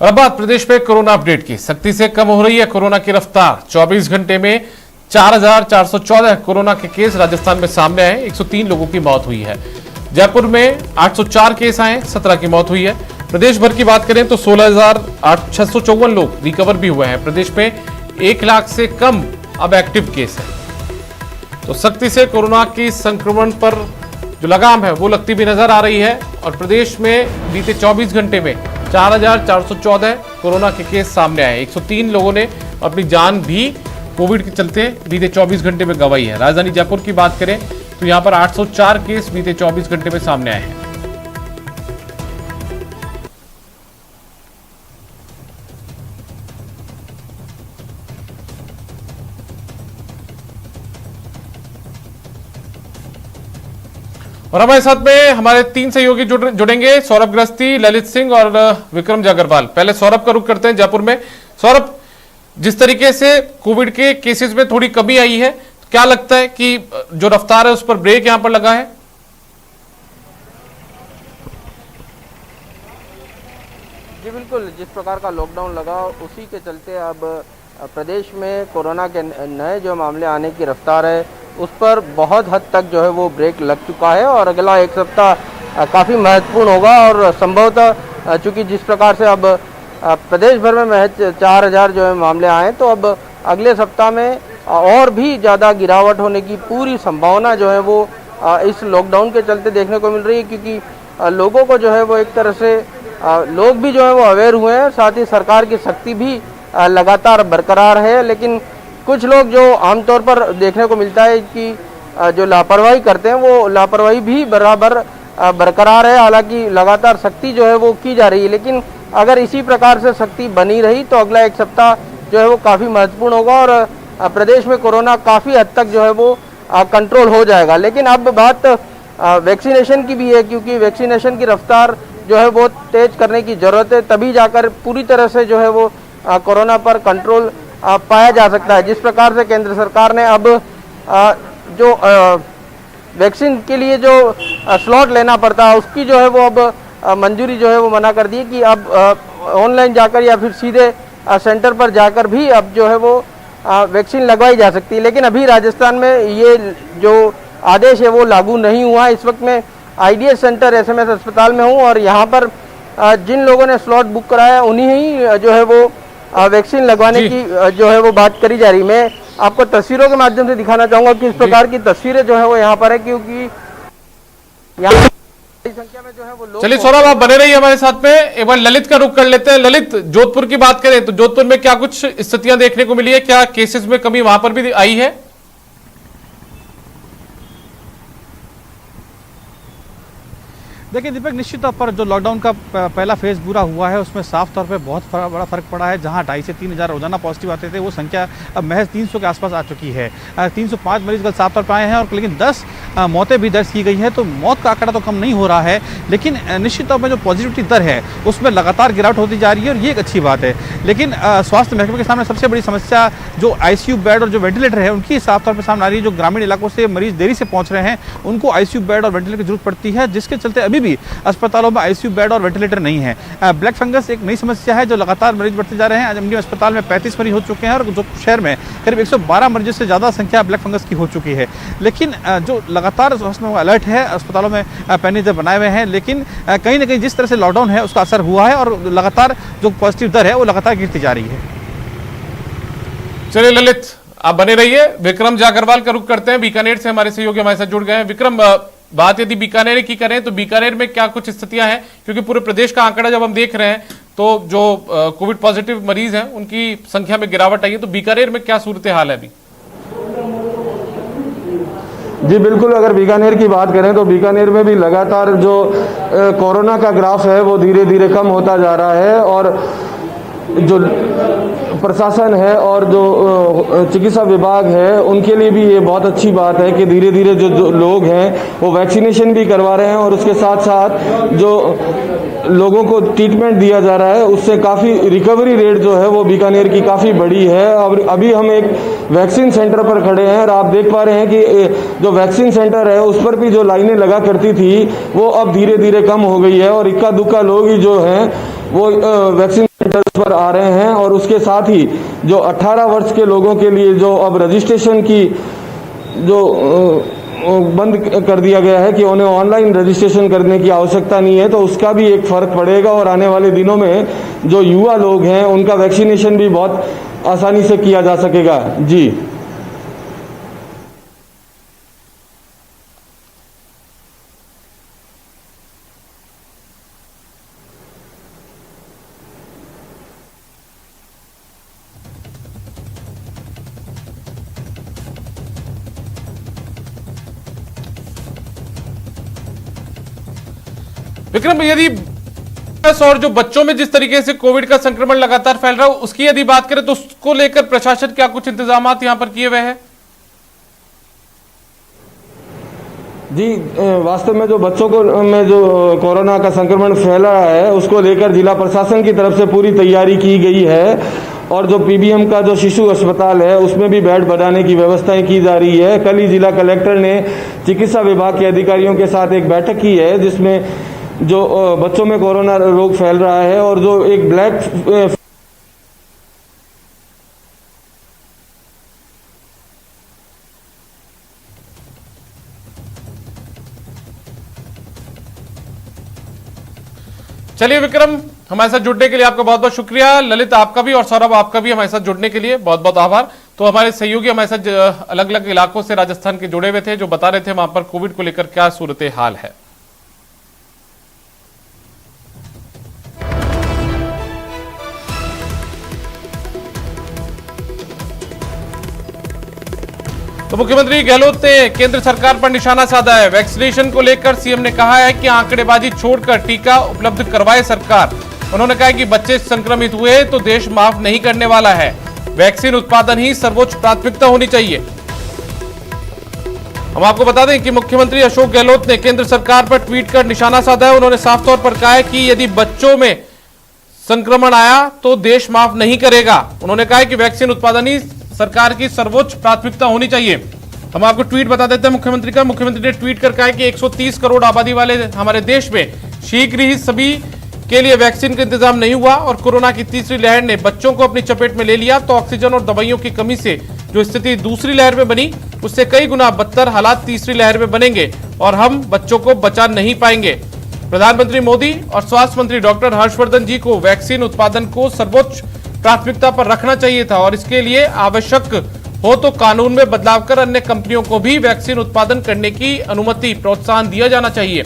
और अब बात प्रदेश में कोरोना अपडेट की। सख्ती से कम हो रही है कोरोना की रफ्तार। 24 घंटे में 4414 कोरोना के केस राजस्थान में सामने आए। 103 लोगों की मौत हुई है। जयपुर में 804 केस आए, 17 की मौत हुई है। प्रदेश भर की बात करें तो 16,654 लोग रिकवर भी हुए हैं। प्रदेश में 1 लाख से कम अब एक्टिव केस है। तो सख्ती से कोरोना की संक्रमण पर जो लगाम है वो लगती भी नजर आ रही है। और प्रदेश में बीते 24 घंटे में 4414 कोरोना के केस सामने आए। 103 लोगों ने अपनी जान भी कोविड के चलते बीते 24 घंटे में गंवाई है। राजधानी जयपुर की बात करें तो यहां पर 804 केस बीते 24 घंटे में सामने आए हैं। और हमारे साथ में हमारे 3 सहयोगी जुड़ेंगे, सौरभ गृहस्थी, ललित सिंह और विक्रम जागरवाल। पहले सौरभ का रुख करते हैं जयपुर में। सौरभ, जिस तरीके से कोविड के केसेस में थोड़ी कमी आई है, क्या लगता है कि जो रफ्तार है उस पर ब्रेक यहां पर लगा है? जी बिल्कुल, जिस प्रकार का लॉकडाउन लगा उसी के चलते अब प्रदेश में कोरोना के नए जो मामले आने की रफ्तार है उस पर बहुत हद तक जो है वो ब्रेक लग चुका है। और अगला 1 सप्ताह काफ़ी महत्वपूर्ण होगा। और संभवतः चूँकि जिस प्रकार से अब प्रदेश भर में महज 4000 जो है मामले आए, तो अब अगले सप्ताह में और भी ज़्यादा गिरावट होने की पूरी संभावना जो है वो इस लॉकडाउन के चलते देखने को मिल रही है। क्योंकि लोगों को जो है वो एक तरह से लोग भी जो है वो अवेयर हुए हैं, साथ ही सरकार की सख्ती भी लगातार बरकरार है। लेकिन कुछ लोग जो आमतौर पर देखने को मिलता है कि जो लापरवाही करते हैं वो लापरवाही भी बराबर बरकरार है। हालांकि लगातार सख्ती जो है वो की जा रही है, लेकिन अगर इसी प्रकार से सख्ती बनी रही तो अगला 1 सप्ताह जो है वो काफ़ी महत्वपूर्ण होगा और प्रदेश में कोरोना काफ़ी हद तक जो है वो कंट्रोल हो जाएगा। लेकिन अब बात वैक्सीनेशन की भी है, क्योंकि वैक्सीनेशन की रफ्तार जो है वो तेज करने की ज़रूरत है, तभी जाकर पूरी तरह से जो है वो कोरोना पर कंट्रोल पाया जा सकता है। जिस प्रकार से केंद्र सरकार ने अब जो वैक्सीन के लिए जो स्लॉट लेना पड़ता है उसकी जो है वो अब मंजूरी जो है वो मना कर दी है कि अब ऑनलाइन जाकर या फिर सीधे सेंटर पर जाकर भी अब जो है वो वैक्सीन लगवाई जा सकती है। लेकिन अभी राजस्थान में ये जो आदेश है वो लागू नहीं हुआ। इस वक्त मैं IDS सेंटर SMS अस्पताल में हूँ और यहाँ पर जिन लोगों ने स्लॉट बुक कराया उन्हीं ही जो है वो वैक्सीन लगवाने की जो है वो बात करी जा रही। मैं आपको तस्वीरों के माध्यम से दिखाना चाहूँगा कि इस प्रकार की तस्वीरें जो है वो यहाँ पर है, क्योंकि यहाँ संख्या में जो है वो लोग। चलिए सौरभ, आप बने रहिए हमारे साथ में। एक बार ललित का रुख कर लेते हैं। ललित, जोधपुर की बात करें तो जोधपुर में क्या कुछ स्थितियां देखने को मिली है? क्या केसेस में कमी वहां पर भी आई है? देखिए दीपक, निश्चित तौर पर जो लॉकडाउन का पहला फेज पूरा हुआ है उसमें साफ तौर पे बहुत बड़ा फर्क पड़ा है। जहां 2,500 से 3,000 रोजाना पॉजिटिव आते थे वो संख्या अब महज 300 के आसपास आ चुकी है। 305 मरीज कल साफ तौर पर आए हैं और लेकिन 10 मौतें भी दर्ज की गई हैं। तो मौत का आंकड़ा तो कम नहीं हो रहा है, लेकिन निश्चित तौर पर जो पॉजिटिविटी दर है उसमें लगातार गिरावट होती जा रही है और ये एक अच्छी बात है। लेकिन स्वास्थ्य महकमे के सामने सबसे बड़ी समस्या जो ICU बेड और जो वेंटिलेटर है उनकी साफ तौर पर सामने आ रही है। जो ग्रामीण इलाकों से मरीज देरी से पहुंच रहे हैं उनको ICU बेड और वेंटिलेटर की जरूरत पड़ती है, जिसके चलते अभी भी अस्पतालों में ICU बेड और वेंटिलेटर नहीं है। ब्लैक फंगस एक नई समस्या है जो लगातार मरीज बढ़ते जा रहे हैं। MD अस्पताल में 35 मरीज हो चुके हैं और जो शहर में करीब 112 मरीजों से ज़्यादा संख्या ब्लैक फंगस की हो चुकी है। लेकिन जो लगातार अलर्ट है, अस्पतालों में पैनी दर बनाए हुए हैं, लेकिन कहीं ना कहीं जिस तरह से लॉकडाउन है उसका असर हुआ है और लगातार जो पॉजिटिव दर है वो लगातार गिरती जा रही है। चलिए ललित, आप बने रहिए। विक्रम जागरवाल का रुख करते हैं। बीकानेर से हमारे सहयोगी हमारे साथ जुड़ गए हैं। विक्रम, बात यदि बीकानेर की करें तो बीकानेर में क्या कुछ स्थितियां हैं? क्योंकि पूरे प्रदेश का आंकड़ा जब हम देख रहे हैं तो जो कोविड पॉजिटिव मरीज हैं उनकी संख्या में गिरावट आई है, तो बीकानेर में क्या सूरत हाल है अभी? जी बिल्कुल, अगर बीकानेर की बात करें तो बीकानेर में भी लगातार जो कोरोना का ग्राफ है वो धीरे धीरे कम होता जा रहा है। और जो प्रशासन है और जो चिकित्सा विभाग है उनके लिए भी ये बहुत अच्छी बात है कि धीरे धीरे जो लोग हैं वो वैक्सीनेशन भी करवा रहे हैं और उसके साथ साथ जो लोगों को ट्रीटमेंट दिया जा रहा है उससे काफ़ी रिकवरी रेट जो है वो बीकानेर की काफ़ी बड़ी है। और अभी हम एक वैक्सीन सेंटर पर खड़े हैं और आप देख पा रहे हैं कि जो वैक्सीन सेंटर है उस पर भी जो लाइनें लगा करती थी वो अब धीरे धीरे कम हो गई है और इक्का दुक्का लोग ही जो हैं वो वैक्सीन सेंटर्स पर आ रहे हैं। और उसके साथ ही जो 18 वर्ष के लोगों के लिए जो अब रजिस्ट्रेशन की जो बंद कर दिया गया है कि उन्हें ऑनलाइन रजिस्ट्रेशन करने की आवश्यकता नहीं है, तो उसका भी एक फ़र्क पड़ेगा। और आने वाले दिनों में जो युवा लोग हैं उनका वैक्सीनेशन भी बहुत आसानी से किया जा सकेगा। जी विक्रम, यदि और जो बच्चों में जिस तरीके से कोविड का संक्रमण लगातार फैल रहा है उसकी यदि बात करें तो उसको लेकर प्रशासन क्या कुछ इंतजाम यहां पर किए हुए हैं? जी, वास्तव में जो बच्चों को में जो कोरोना का संक्रमण फैला है उसको लेकर जिला प्रशासन की तरफ से पूरी तैयारी की गई है। और जो पीबीएम का जो शिशु अस्पताल है उसमें भी बेड बढ़ाने की व्यवस्थाएं की जा रही है। कल ही जिला कलेक्टर ने चिकित्सा विभाग के अधिकारियों के साथ एक बैठक की है जिसमें जो बच्चों में कोरोना रोग फैल रहा है और जो एक ब्लैक चलिए विक्रम, हमारे साथ जुड़ने के लिए आपका बहुत बहुत शुक्रिया। ललित, आपका भी और सौरभ आपका भी हमारे साथ जुड़ने के लिए बहुत बहुत आभार। तो हमारे सहयोगी हमारे साथ अलग अलग इलाकों से राजस्थान के जुड़े हुए थे जो बता रहे थे वहां पर कोविड को लेकर क्या सूरत हाल है। तो मुख्यमंत्री गहलोत ने केंद्र सरकार पर निशाना साधा है। वैक्सीनेशन को लेकर सीएम ने कहा है कि आंकड़ेबाजी छोड़कर टीका उपलब्ध करवाए सरकार। उन्होंने कहा कि बच्चे संक्रमित हुए तो देश माफ नहीं करने वाला है। वैक्सीन उत्पादन ही सर्वोच्च प्राथमिकता होनी चाहिए। हम आपको बता दें कि मुख्यमंत्री अशोक गहलोत ने केंद्र सरकार पर ट्वीट कर निशाना साधा है। उन्होंने साफ तौर पर कहा है कि यदि बच्चों में संक्रमण आया तो देश माफ नहीं करेगा। उन्होंने कहा है कि वैक्सीन उत्पादन ही सरकार की सर्वोच्च प्राथमिकता होनी चाहिए। हम आपको ट्वीट बता देते हैं मुख्यमंत्री का। मुख्यमंत्री ने ट्वीट कर कहा है कि 130 करोड़ आबादी वाले हमारे देश में शीघ्र ही सभी के लिए वैक्सीन का इंतजाम नहीं हुआ और कोरोना की तीसरी लहर ने बच्चों को अपनी चपेट में ले लिया तो ऑक्सीजन और दवाइयों की कमी से जो स्थिति दूसरी लहर में बनी उससे कई गुना बदतर हालात तीसरी लहर में बनेंगे और हम बच्चों को बचा नहीं पाएंगे। प्रधानमंत्री मोदी और स्वास्थ्य मंत्री डॉक्टर हर्षवर्धन जी को वैक्सीन उत्पादन को सर्वोच्च प्राथमिकता पर रखना चाहिए था और इसके लिए आवश्यक हो तो कानून में बदलाव कर अन्य कंपनियों को भी वैक्सीन उत्पादन करने की अनुमति प्रोत्साहन दिया जाना चाहिए।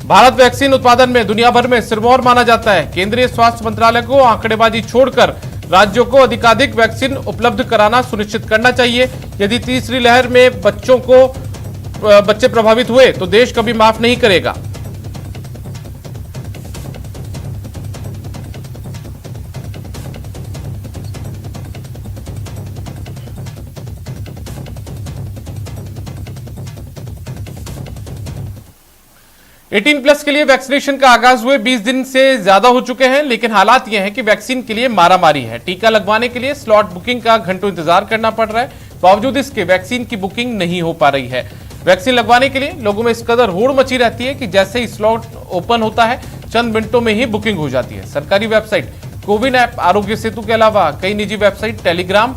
भारत वैक्सीन उत्पादन में दुनिया भर में सिरमौर माना जाता है। केंद्रीय स्वास्थ्य मंत्रालय को आंकड़ेबाजी छोड़कर राज्यों को अधिकाधिक वैक्सीन उपलब्ध कराना सुनिश्चित करना चाहिए। यदि तीसरी लहर में बच्चे प्रभावित हुए तो देश कभी माफ नहीं करेगा। एटीन प्लस के लिए वैक्सीनेशन का आगाज हुए 20 दिन से ज्यादा हो चुके हैं, लेकिन हालात यह है कि वैक्सीन के लिए मारामारी है। टीका लगवाने के लिए स्लॉट बुकिंग का घंटों इंतजार करना पड़ रहा है। बावजूद इसके वैक्सीन की बुकिंग नहीं हो पा रही है। वैक्सीन लगवाने के लिए लोगों में इस कदर होड़ मची रहती है कि जैसे ही स्लॉट ओपन होता है चंद मिनटों में ही बुकिंग हो जाती है। सरकारी वेबसाइट, कोविन ऐप, आरोग्य सेतु के अलावा कई निजी वेबसाइट, टेलीग्राम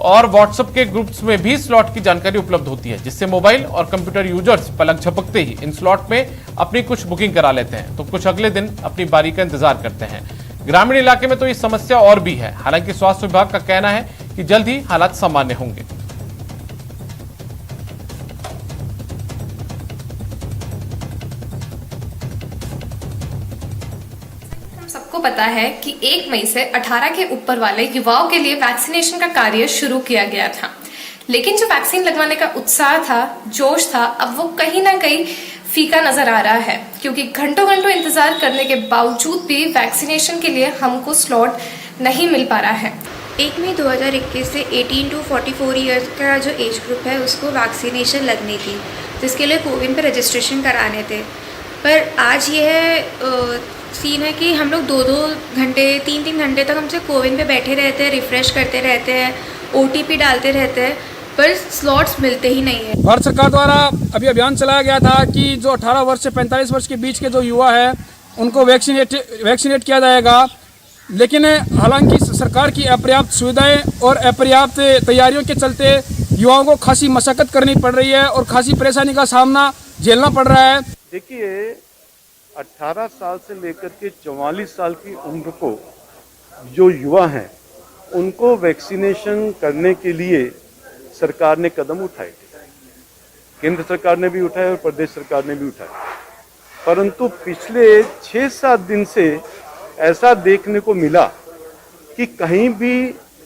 और व्हाट्सएप के ग्रुप्स में भी स्लॉट की जानकारी उपलब्ध होती है, जिससे मोबाइल और कंप्यूटर यूजर्स पलक झपकते ही इन स्लॉट में अपनी कुछ बुकिंग करा लेते हैं तो कुछ अगले दिन अपनी बारी का इंतजार करते हैं। ग्रामीण इलाके में तो ये समस्या और भी है। हालांकि स्वास्थ्य विभाग का कहना है कि जल्द ही हालात सामान्य होंगे। सबको पता है कि 1 मई से 18 के ऊपर वाले युवाओं के लिए वैक्सीनेशन का कार्य शुरू किया गया था, लेकिन जो वैक्सीन लगवाने का उत्साह था, जोश था, अब वो कहीं ना कहीं फीका नजर आ रहा है, क्योंकि घंटों घंटों इंतजार करने के बावजूद भी वैक्सीनेशन के लिए हमको स्लॉट नहीं मिल पा रहा है। 1 मई 2021 से 18 to 44 ईयर्स का जो एज ग्रुप है उसको वैक्सीनेशन लगनी थी, जिसके लिए कोविन पे रजिस्ट्रेशन कराने थे। पर आज यह सीन है कि हम लोग 2-2 घंटे 3-3 घंटे तक हमसे कोविन पे बैठे रहते हैं, रिफ्रेश करते रहते हैं, OTP डालते रहते हैं, पर स्लॉट्स मिलते ही नहीं है। भारत सरकार द्वारा अभी अभियान चलाया गया था कि जो 18 वर्ष से 45 वर्ष के बीच के जो युवा है उनको वैक्सीनेट किया जाएगा। लेकिन हालांकि सरकार की अपर्याप्त सुविधाएं और अपर्याप्त तैयारियों के चलते युवाओं को खासी मशक्कत करनी पड़ रही है और खासी परेशानी का सामना झेलना पड़ रहा है। देखिए, 18 साल से लेकर के 44 साल की उम्र को जो युवा हैं उनको वैक्सीनेशन करने के लिए सरकार ने कदम उठाए, केंद्र सरकार ने भी उठाए और प्रदेश सरकार ने भी उठाए, परंतु पिछले 6-7 दिन से ऐसा देखने को मिला कि कहीं भी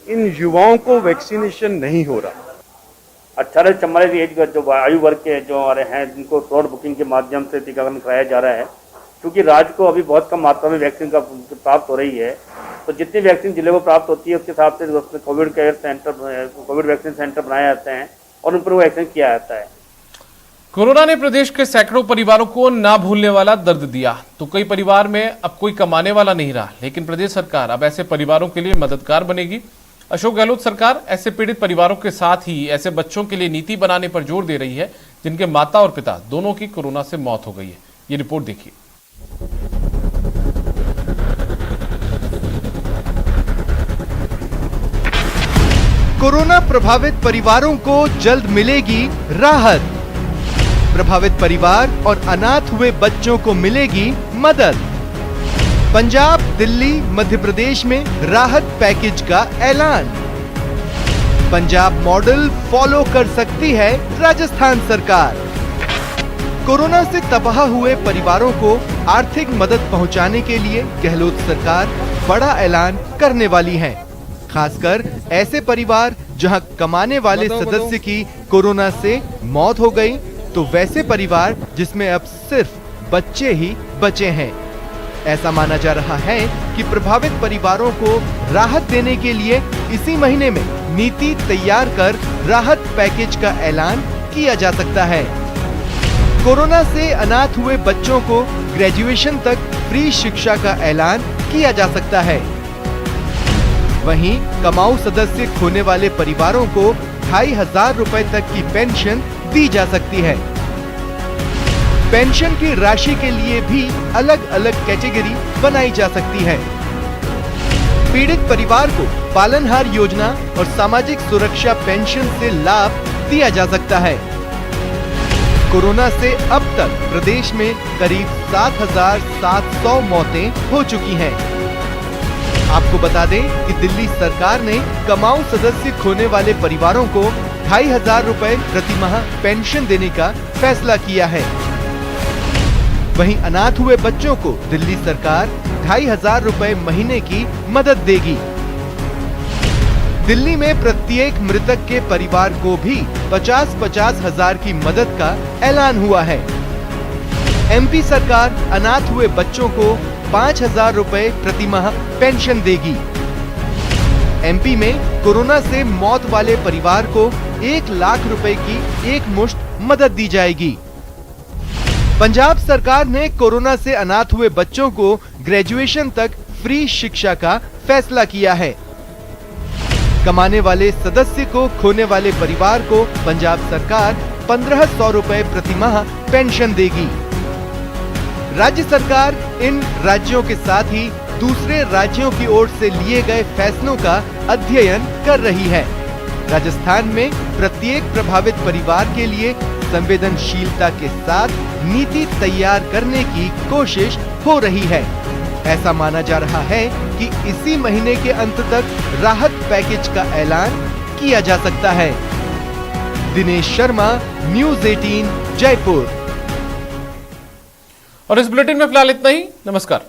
इन युवाओं को वैक्सीनेशन नहीं हो रहा। 18 से 44 एज का जो आयु वर्ग के जो हमारे हैं जिनको फ्रॉड बुकिंग के माध्यम से टीकाकरण कराया जा रहा है, क्योंकि राज्य को अभी बहुत कम मात्रा में वैक्सीन का प्राप्त हो रही है, तो जितनी वैक्सीन जिले को प्राप्त होती है उसके हिसाब से उसमें Covid care centre, Covid vaccine centre बनाए जाते हैं और उन पर वो वैक्सीन किया जाता है। कोरोना ने प्रदेश के सैकड़ों परिवारों को ना भूलने वाला दर्द दिया, तो कई परिवार में अब कोई कमाने वाला नहीं रहा, लेकिन प्रदेश सरकार अब ऐसे परिवारों के लिए मददगार बनेगी। अशोक गहलोत सरकार ऐसे पीड़ित परिवारों के साथ ही ऐसे बच्चों के लिए नीति बनाने पर जोर दे रही है जिनके माता और पिता दोनों की कोरोना से मौत हो गई है। ये रिपोर्ट देखिए। कोरोना प्रभावित परिवारों को जल्द मिलेगी राहत। प्रभावित परिवार और अनाथ हुए बच्चों को मिलेगी मदद। पंजाब, दिल्ली, मध्य प्रदेश में राहत पैकेज का ऐलान। पंजाब मॉडल फॉलो कर सकती है राजस्थान सरकार। कोरोना से तबाह हुए परिवारों को आर्थिक मदद पहुंचाने के लिए गहलोत सरकार बड़ा ऐलान करने वाली है। खासकर ऐसे परिवार जहां कमाने वाले सदस्य की कोरोना से मौत हो गई, तो वैसे परिवार जिसमें अब सिर्फ बच्चे ही बचे हैं। ऐसा माना जा रहा है कि प्रभावित परिवारों को राहत देने के लिए इसी महीने में नीति तैयार कर राहत पैकेज का ऐलान किया जा सकता है। कोरोना से अनाथ हुए बच्चों को ग्रेजुएशन तक फ्री शिक्षा का ऐलान किया जा सकता है। वहीं कमाऊ सदस्य खोने वाले परिवारों को 2500 रुपए तक की पेंशन दी जा सकती है। पेंशन की राशि के लिए भी अलग अलग कैटेगरी बनाई जा सकती है। पीड़ित परिवार को पालनहार योजना और सामाजिक सुरक्षा पेंशन से लाभ दिया जा सकता है। कोरोना से अब तक प्रदेश में करीब 7,700 मौतें हो चुकी हैं। आपको बता दें कि दिल्ली सरकार ने कमाऊ सदस्य खोने वाले परिवारों को 2500 रुपए प्रति माह पेंशन देने का फैसला किया है। वहीं अनाथ हुए बच्चों को दिल्ली सरकार 2500 रुपए महीने की मदद देगी। दिल्ली में प्रत्येक मृतक के परिवार को भी 50-50 हजार की मदद का ऐलान हुआ है। एमपी सरकार अनाथ हुए बच्चों को 5000 रुपए प्रति माह पेंशन देगी। एमपी में कोरोना से मौत वाले परिवार को 1 लाख रुपए की एक मुश्त मदद दी जाएगी। पंजाब सरकार ने कोरोना से अनाथ हुए बच्चों को ग्रेजुएशन तक फ्री शिक्षा का फैसला किया है। कमाने वाले सदस्य को खोने वाले परिवार को पंजाब सरकार 1500 रुपए प्रति माह पेंशन देगी। राज्य सरकार इन राज्यों के साथ ही दूसरे राज्यों की ओर से लिए गए फैसलों का अध्ययन कर रही है। राजस्थान में प्रत्येक प्रभावित परिवार के लिए संवेदनशीलता के साथ नीति तैयार करने की कोशिश हो रही है। ऐसा माना जा रहा है कि इसी महीने के अंत तक राहत पैकेज का ऐलान किया जा सकता है। दिनेश शर्मा, न्यूज़ 18 जयपुर। और इस बुलेटिन में फिलहाल इतना ही। नमस्कार।